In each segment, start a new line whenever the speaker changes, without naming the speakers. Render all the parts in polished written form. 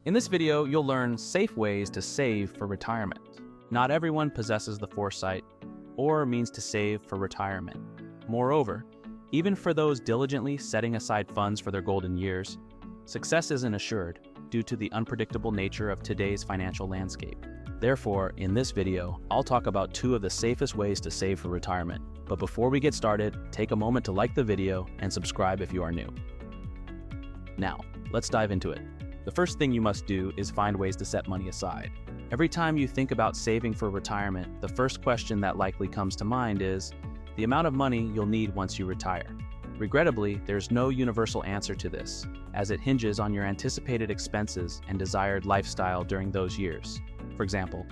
In this video, you'll learn safe ways to save for retirement. Not everyone possesses the foresight or means to save for retirement. Moreover, even for those diligently setting aside funds for their golden years, success isn't assured due to the unpredictable nature of today's financial landscape. Therefore, in this video, I'll talk about 2 of the safest ways to save for retirement. But before we get started, take a moment to like the video and subscribe if you are new. Now, let's dive into it. The first thing you must do is find ways to set money aside. Every time you think about saving for retirement, the first question that likely comes to mind is the amount of money you'll need once you retire. Regrettably, there's no universal answer to this, as it hinges on your anticipated expenses and desired lifestyle during those years. For example,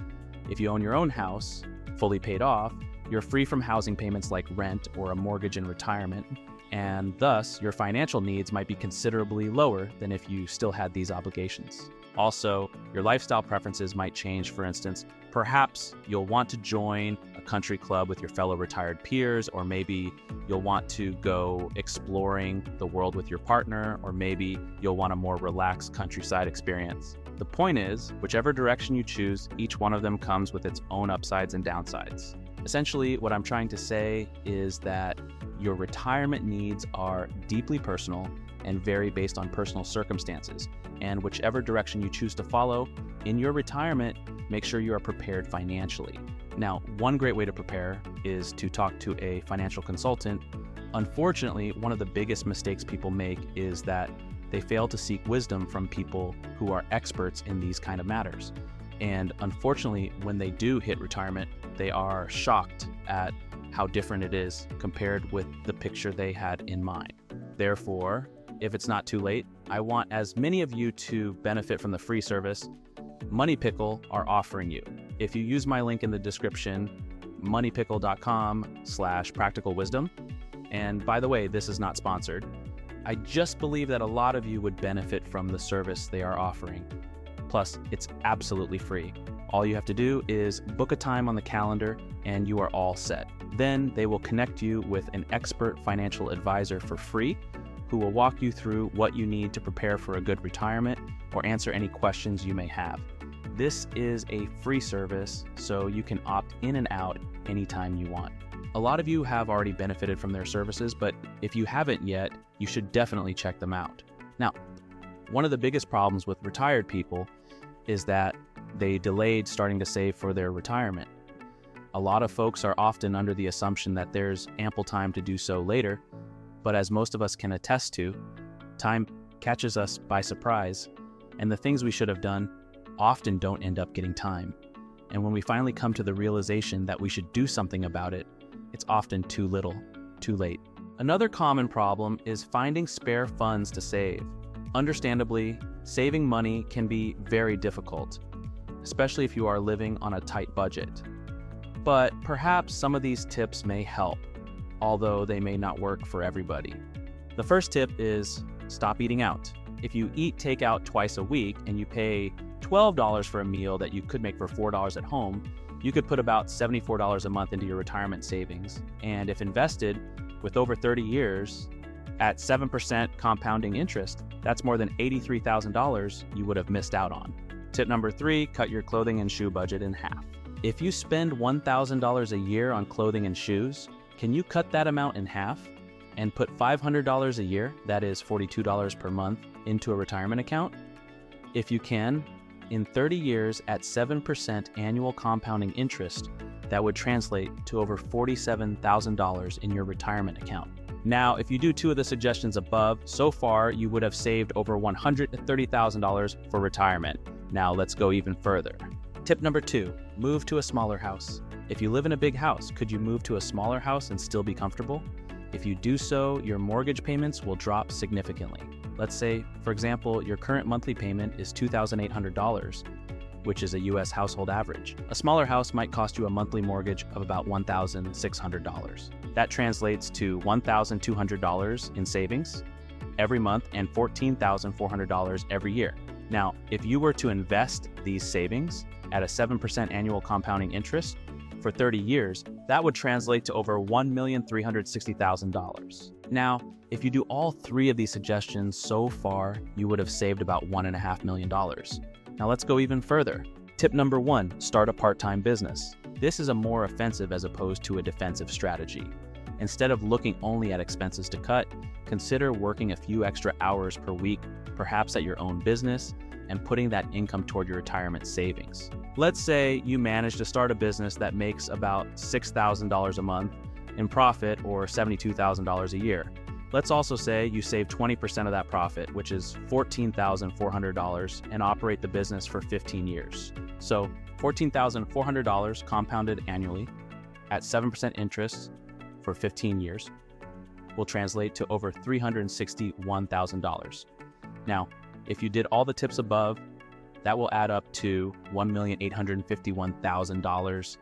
if you own your own house, fully paid off, you're free from housing payments like rent or a mortgage in retirement, and thus your financial needs might be considerably lower than if you still had these obligations. Also, your lifestyle preferences might change. For instance, perhaps you'll want to join a country club with your fellow retired peers, or maybe you'll want to go exploring the world with your partner, or maybe you'll want a more relaxed countryside experience. The point is, whichever direction you choose, each one of them comes with its own upsides and downsides. Essentially, what I'm trying to say is that your retirement needs are deeply personal and vary based on personal circumstances. And whichever direction you choose to follow in your retirement, make sure you are prepared financially. Now, one great way to prepare is to talk to a financial consultant. Unfortunately, one of the biggest mistakes people make is that they fail to seek wisdom from people who are experts in these kind of matters. And unfortunately, when they do hit retirement, they are shocked at how different it is compared with the picture they had in mind. Therefore, if it's not too late, I want as many of you to benefit from the free service MoneyPickle are offering you. If you use my link in the description, moneypickle.com/practicalwisdom, and by the way, this is not sponsored, I just believe that a lot of you would benefit from the service they are offering. Plus, it's absolutely free. All you have to do is book a time on the calendar and you are all set. Then they will connect you with an expert financial advisor for free who will walk you through what you need to prepare for a good retirement or answer any questions you may have. This is a free service, so you can opt in and out anytime you want. A lot of you have already benefited from their services, but if you haven't yet, you should definitely check them out. Now, one of the biggest problems with retired people is that they delayed starting to save for their retirement. A lot of folks are often under the assumption that there's ample time to do so later, but as most of us can attest to, time catches us by surprise, and the things we should have done often don't end up getting time. And when we finally come to the realization that we should do something about it, it's often too little, too late. Another common problem is finding spare funds to save. Understandably, saving money can be very difficult, especially if you are living on a tight budget. But perhaps some of these tips may help, although they may not work for everybody. The first tip is stop eating out. If you eat takeout twice a week and you pay $12 for a meal that you could make for $4 at home, you could put about $74 a month into your retirement savings. And if invested with over 30 years at 7% compounding interest, that's more than $83,000 you would have missed out on. Tip number 3, cut your clothing and shoe budget in half. If you spend $1,000 a year on clothing and shoes, can you cut that amount in half and put $500 a year, that is $42 per month, into a retirement account? If you can, in 30 years at 7% annual compounding interest, that would translate to over $47,000 in your retirement account. Now, if you do 2 of the suggestions above, so far you would have saved over $130,000 for retirement. Now let's go even further. Tip number 2, move to a smaller house. If you live in a big house, could you move to a smaller house and still be comfortable? If you do so, your mortgage payments will drop significantly. Let's say, for example, your current monthly payment is $2,800, which is a US household average. A smaller house might cost you a monthly mortgage of about $1,600. That translates to $1,200 in savings every month and $14,400 every year. Now, if you were to invest these savings at a 7% annual compounding interest for 30 years, that would translate to over $1,360,000. Now, if you do all three of these suggestions so far, you would have saved about $1.5 million. Now let's go even further. Tip number 1, start a part-time business. This is a more offensive as opposed to a defensive strategy. Instead of looking only at expenses to cut, consider working a few extra hours per week, perhaps at your own business, and putting that income toward your retirement savings. Let's say you manage to start a business that makes about $6,000 a month in profit or $72,000 a year. Let's also say you save 20% of that profit, which is $14,400, and operate the business for 15 years. So $14,400 compounded annually at 7% interest for 15 years will translate to over $361,000. Now, if you did all the tips above, that will add up to $1,851,000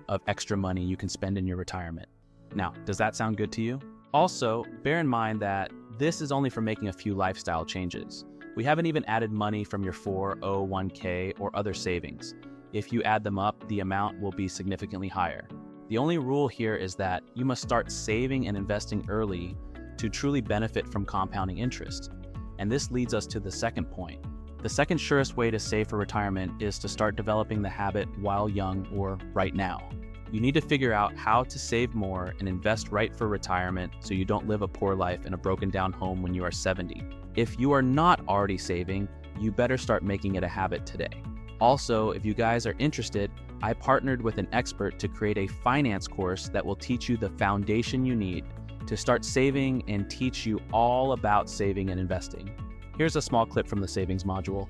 of extra money you can spend in your retirement. Now, does that sound good to you? Also, bear in mind that this is only for making a few lifestyle changes. We haven't even added money from your 401k or other savings. If you add them up, the amount will be significantly higher. The only rule here is that you must start saving and investing early to truly benefit from compounding interest. And this leads us to the second point. The second surest way to save for retirement is to start developing the habit while young or right now. You need to figure out how to save more and invest right for retirement so you don't live a poor life in a broken down home when you are 70. If you are not already saving, you better start making it a habit today. Also, if you guys are interested, I partnered with an expert to create a finance course that will teach you the foundation you need to start saving and teach you all about saving and investing. Here's a small clip from the savings module.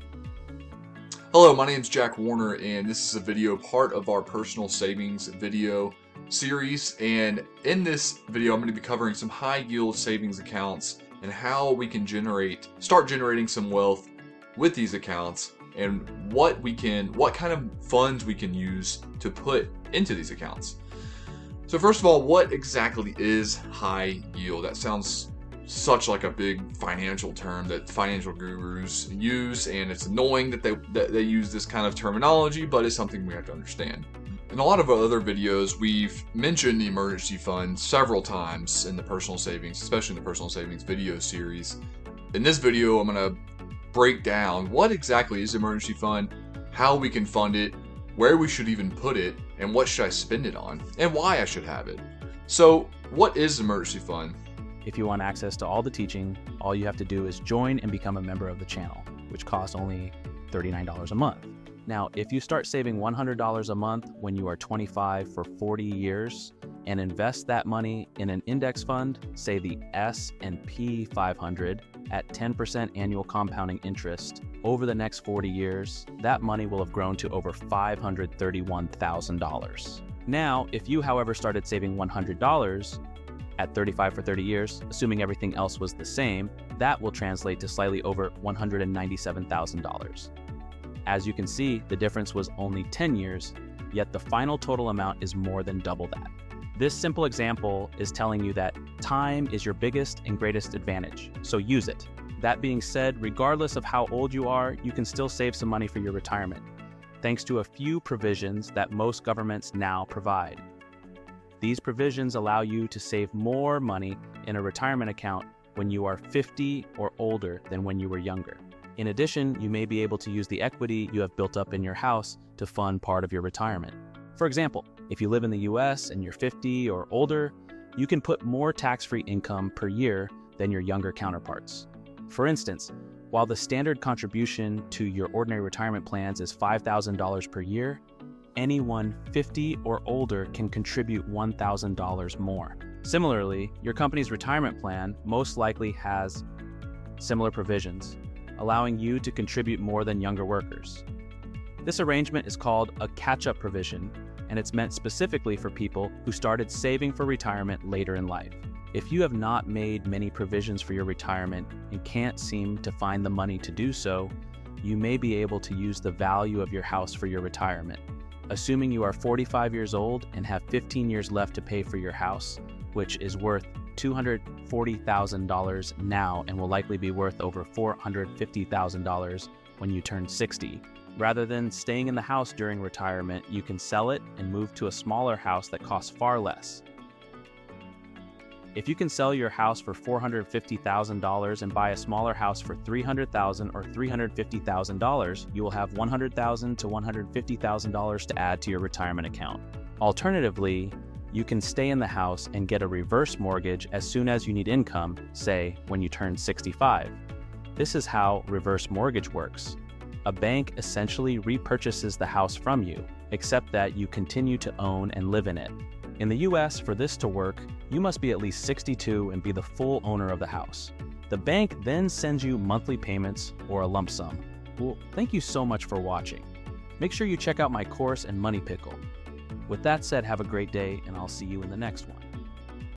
Hello, my name is Jack Warner, and this is a video part of our personal savings video series. And in this video, I'm going to be covering some high yield savings accounts and how we can start generating some wealth with these accounts, and what kind of funds we can use to put into these accounts. So first of all, what exactly is high yield? That sounds such like a big financial term that financial gurus use, and it's annoying that they use this kind of terminology, but it's something we have to understand. In a lot of our other videos, we've mentioned the emergency fund several times in the personal savings, especially in the personal savings video series. In this video, I'm going to break down what exactly is emergency fund, how we can fund it, where we should even put it, and what should I spend it on, and why I should have it. So, what is emergency fund?
If you want access to all the teaching, all you have to do is join and become a member of the channel, which costs only $39 a month. Now, if you start saving $100 a month when you are 25 for 40 years and invest that money in an index fund, say the S&P 500, at 10% annual compounding interest over the next 40 years, that money will have grown to over $531,000. Now, if you, however, started saving $100 at 35 for 30 years, assuming everything else was the same, that will translate to slightly over $197,000. As you can see, the difference was only 10 years, yet the final total amount is more than double that. This simple example is telling you that time is your biggest and greatest advantage, so use it. That being said, regardless of how old you are, you can still save some money for your retirement, thanks to a few provisions that most governments now provide. These provisions allow you to save more money in a retirement account when you are 50 or older than when you were younger. In addition, you may be able to use the equity you have built up in your house to fund part of your retirement. For example, if you live in the US and you're 50 or older, you can put more tax-free income per year than your younger counterparts. For instance, while the standard contribution to your ordinary retirement plans is $5,000 per year, anyone 50 or older can contribute $1,000 more. Similarly, your company's retirement plan most likely has similar provisions, allowing you to contribute more than younger workers. This arrangement is called a catch-up provision, and it's meant specifically for people who started saving for retirement later in life. If you have not made many provisions for your retirement and can't seem to find the money to do so, you may be able to use the value of your house for your retirement. Assuming you are 45 years old and have 15 years left to pay for your house, which is worth $240,000 now and will likely be worth over $450,000 when you turn 60. Rather than staying in the house during retirement, you can sell it and move to a smaller house that costs far less. If you can sell your house for $450,000 and buy a smaller house for $300,000 or $350,000, you will have $100,000 to $150,000 to add to your retirement account. Alternatively, you can stay in the house and get a reverse mortgage as soon as you need income, say when you turn 65. This is how reverse mortgage works. A bank essentially repurchases the house from you, except that you continue to own and live in it. In the US, for this to work, you must be at least 62 and be the full owner of the house. The bank then sends you monthly payments or a lump sum. Well, thank you so much for watching. Make sure you check out my course and Money Pickle. With that said, have a great day, and I'll see you in the next one.